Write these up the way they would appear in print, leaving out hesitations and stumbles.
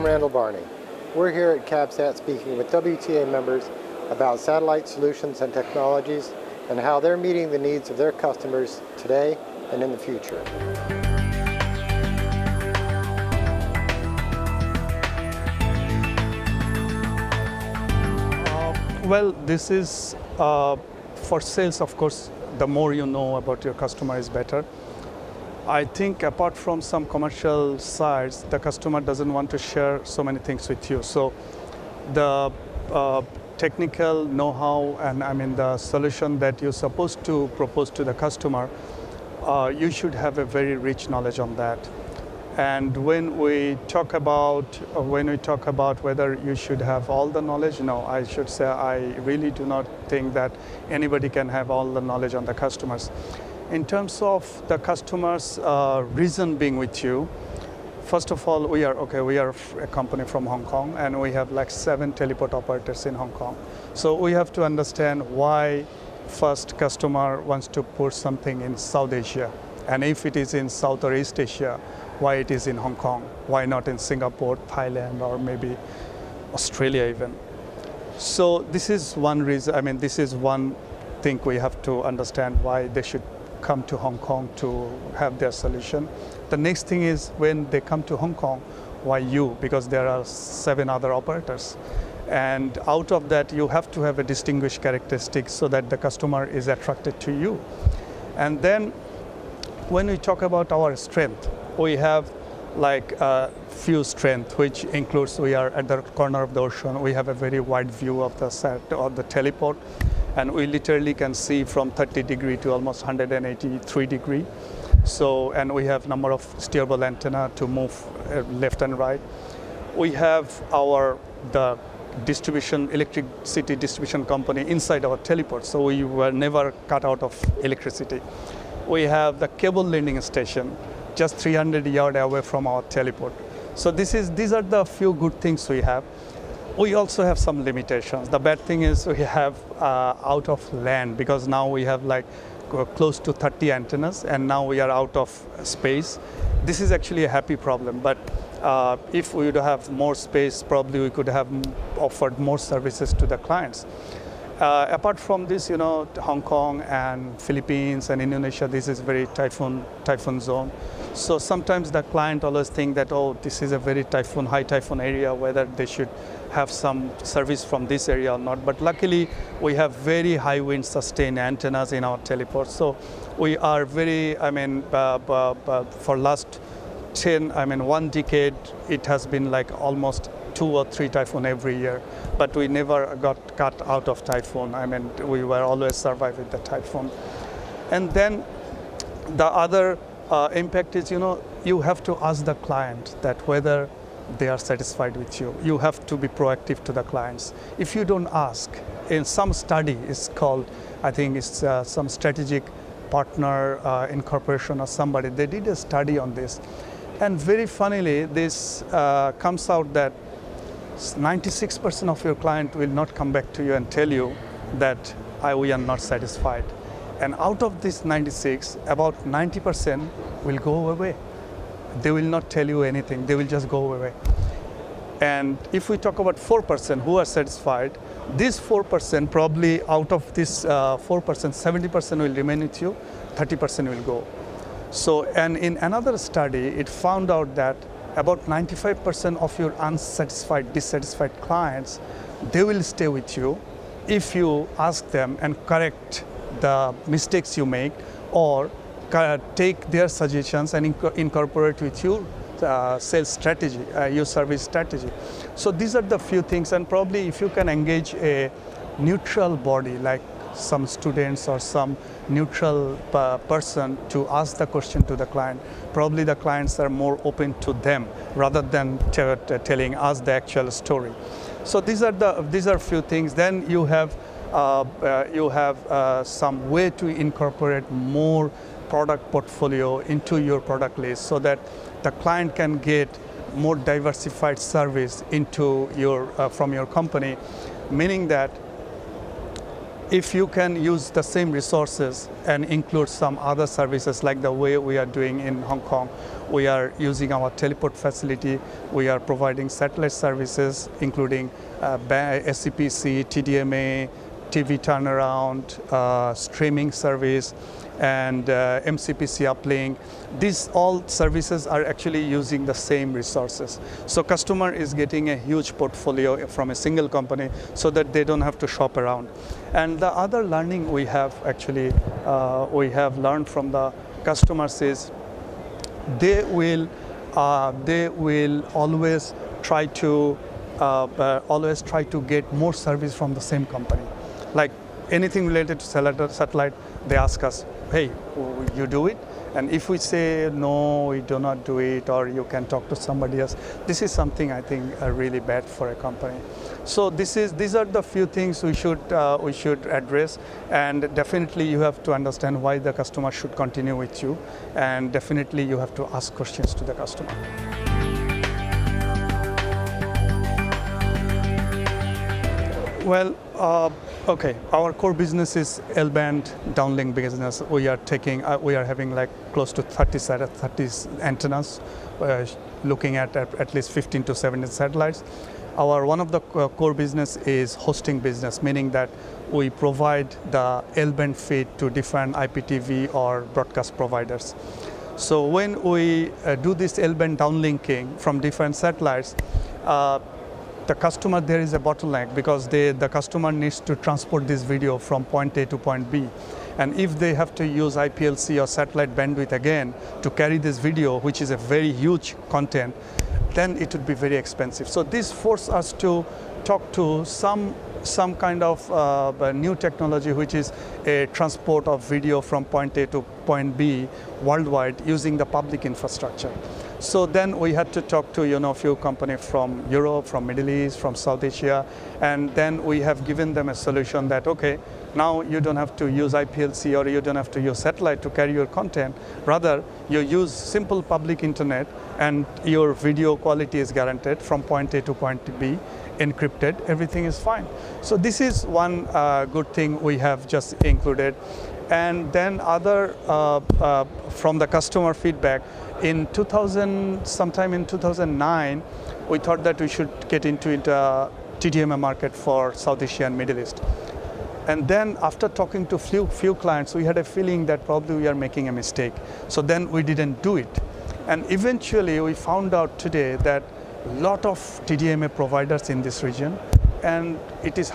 I'm Randall Barney. We're here at CABSAT speaking with WTA members about satellite solutions and technologies and how they're meeting the needs of their customers today and in the future. Well, this is for sales, of course, the more you know about your customer is better. I think apart from some commercial sides, the customer doesn't want to share so many things with you. So the technical know-how and the solution that you're supposed to propose to the customer, you should have a very rich knowledge on that. And when we talk about whether you should have all the knowledge, no, I should say I really do not think that anybody can have all the knowledge on the customers. In terms of the customer's reason being with you, first of all, we are a company from Hong Kong, and we have like 7 teleport operators in Hong Kong. So we have to understand why first customer wants to put something in South Asia, and if it is in South or East Asia, why it is in Hong Kong, why not in Singapore, Thailand, or maybe Australia even. So this is one reason, this is one thing we have to understand why they should come to Hong Kong to have their solution. The next thing is when they come to Hong Kong, why you? Because there are 7 other operators. And out of that, you have to have a distinguished characteristic so that the customer is attracted to you. And then when we talk about our strength, we have like a few strengths, which includes we are at the corner of the ocean. We have a very wide view of the set or the teleport. And we literally can see from 30 degree to almost 183 degree. So, and we have number of steerable antenna to move left and right. We have the electricity distribution company inside our teleport. So we were never cut out of electricity. We have the cable landing station just 300 yards away from our teleport. So these are the few good things we have. We also have some limitations. The bad thing is we have out of land, because now we have like close to 30 antennas, and now we are out of space. This is actually a happy problem, but if we would have more space, probably we could have offered more services to the clients. Apart from this, Hong Kong and Philippines and Indonesia, this is very typhoon zone. So sometimes the client always think that, oh, this is a very high typhoon area, whether they should have some service from this area or not. But luckily, we have very high wind sustained antennas in our teleport. So we are very, for last 1 decade, it has been like almost 2 or 3 typhoon every year, but we never got cut out of typhoon. We were always survive with the typhoon. And then the other impact is, you have to ask the client that whether they are satisfied with you. You have to be proactive to the clients. If you don't ask, in some study, it's called, I think it's some strategic partner incorporation or somebody, they did a study on this. And very funnily, this comes out that 96% of your client will not come back to you and tell you that we are not satisfied. And out of this 96, about 90% will go away. They will not tell you anything. They will just go away. And if we talk about 4% who are satisfied, this 4%, probably out of this 4%, 70% will remain with you, 30% will go. So, and in another study, it found out that about 95% of your dissatisfied clients, they will stay with you if you ask them and correct the mistakes you make, or take their suggestions and incorporate with your sales strategy, your service strategy. So these are the few things, and probably if you can engage a neutral body like some students or some neutral person to ask the question to the client, probably the clients are more open to them rather than telling us the actual story. So these are few things. Then you have some way to incorporate more product portfolio into your product list so that the client can get more diversified service into your from your company, meaning that if you can use the same resources and include some other services like the way we are doing in Hong Kong, we are using our teleport facility, we are providing satellite services including SCPC, TDMA, TV turnaround, streaming service, and MCPC uplink. These all services are actually using the same resources. So customer is getting a huge portfolio from a single company so that they don't have to shop around. And the other learning we have actually, we have learned from the customers is they will always try to get more service from the same company. Like anything related to satellite, they ask us, hey, you do it? And if we say, no, we do not do it, or you can talk to somebody else, this is something I think really bad for a company. So these are the few things we should address, and definitely you have to understand why the customer should continue with you, and definitely you have to ask questions to the customer. Well, okay. Our core business is L-band downlink business. We are having like close to 30 antennas, looking at least 15 to 17 satellites. One of the core business is hosting business, meaning that we provide the L-band feed to different IPTV or broadcast providers. So when we do this L-band downlinking from different satellites, the customer, there is a bottleneck because the customer needs to transport this video from point A to point B. And if they have to use IPLC or satellite bandwidth again to carry this video, which is a very huge content, then it would be very expensive. So this forced us to talk to some kind of new technology, which is a transport of video from point A to point B worldwide using the public infrastructure. So then we had to talk to a few companies from Europe, from Middle East, from South Asia, and then we have given them a solution that, okay, now you don't have to use IPLC or you don't have to use satellite to carry your content. Rather, you use simple public internet and your video quality is guaranteed from point A to point B, encrypted, everything is fine. So this is one good thing we have just included. And then from the customer feedback, sometime in 2009, we thought that we should get into the TDMA market for South Asia and Middle East. And then after talking to few clients, we had a feeling that probably we are making a mistake. So then we didn't do it. And eventually we found out today that a lot of TDMA providers in this region, and it is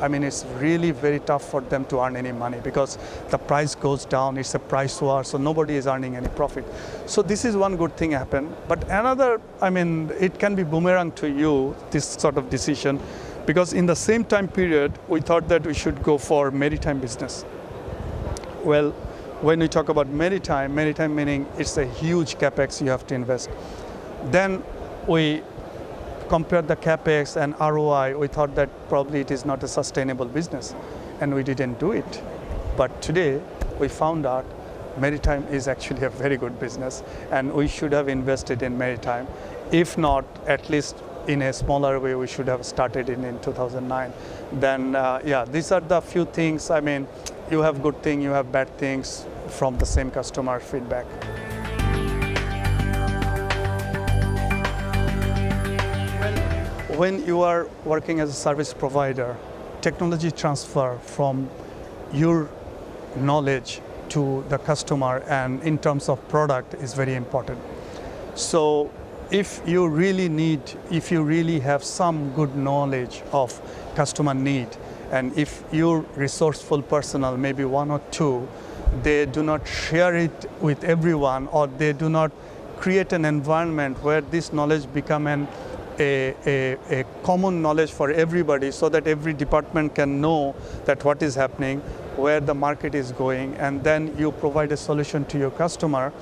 it's really very tough for them to earn any money because the price goes down, it's a price war, so nobody is earning any profit. So this is one good thing happened. But another, it can be boomerang to you, this sort of decision, because in the same time period, we thought that we should go for maritime business. Well, when we talk about maritime meaning it's a huge capex you have to invest. Then we compared the capex and ROI, we thought that probably it is not a sustainable business, and we didn't do it. But today, we found out maritime is actually a very good business, and we should have invested in maritime. If not, at least in a smaller way, we should have started in 2009. Then, these are the few things. You have good things, you have bad things from the same customer feedback. When you are working as a service provider, technology transfer from your knowledge to the customer and in terms of product is very important. So if you really have some good knowledge of customer need, and if your resourceful personnel, maybe one or two, they do not share it with everyone, or they do not create an environment where this knowledge become a common knowledge for everybody, so that every department can know that what is happening, where the market is going, and then you provide a solution to your customer,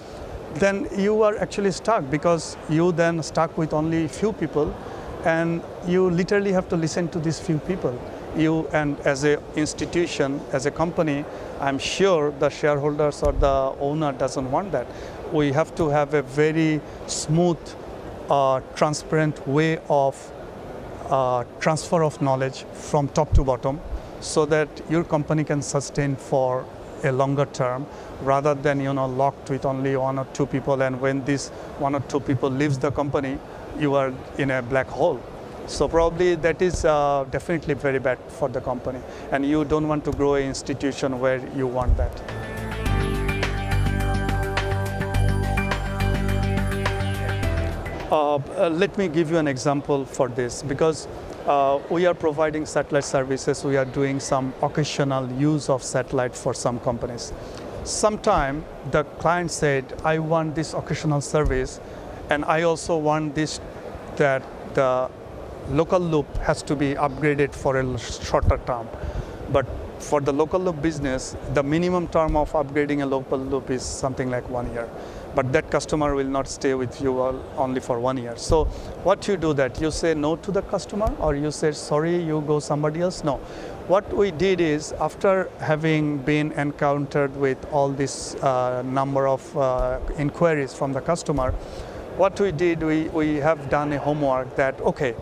then you are actually stuck, because you then stuck with only few people, and you literally have to listen to these few people. And as an institution, as a company, I'm sure the shareholders or the owner doesn't want that. We have to have a very smooth, transparent way of transfer of knowledge from top to bottom, so that your company can sustain for a longer term, rather than locked with only one or two people, and when this one or two people leaves the company, you are in a black hole. So probably that is definitely very bad for the company, and you don't want to grow an institution where you want that. Let me give you an example for this, because we are providing satellite services. We are doing some occasional use of satellite for some companies. Sometime the client said, I want this occasional service, and I also want this, that the local loop has to be upgraded for a shorter term. But for the local loop business, the minimum term of upgrading a local loop is something like 1 year. But that customer will not stay with you only for 1 year. So what you do, that you say no to the customer, or you say, sorry, you go somebody else? No. What we did is, after having been encountered with all this number of inquiries from the customer, what we did, we have done a homework that, okay,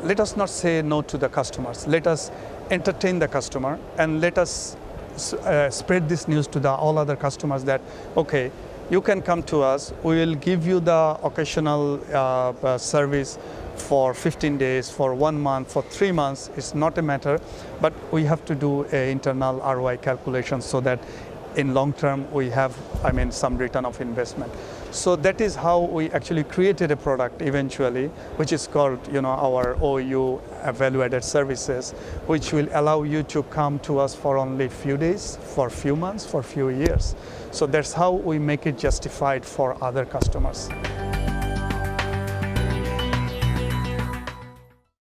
let us not say no to the customers. Let us entertain the customer, and let us spread this news to all other customers that, okay, you can come to us. We will give you the occasional service for 15 days, for 1 month, for 3 months. It's not a matter, but we have to do an internal ROI calculation so that in long term we have, some return of investment. So that is how we actually created a product eventually, which is called, our OU value-added services, which will allow you to come to us for only few days, for few months, for few years. So that's how we make it justified for other customers.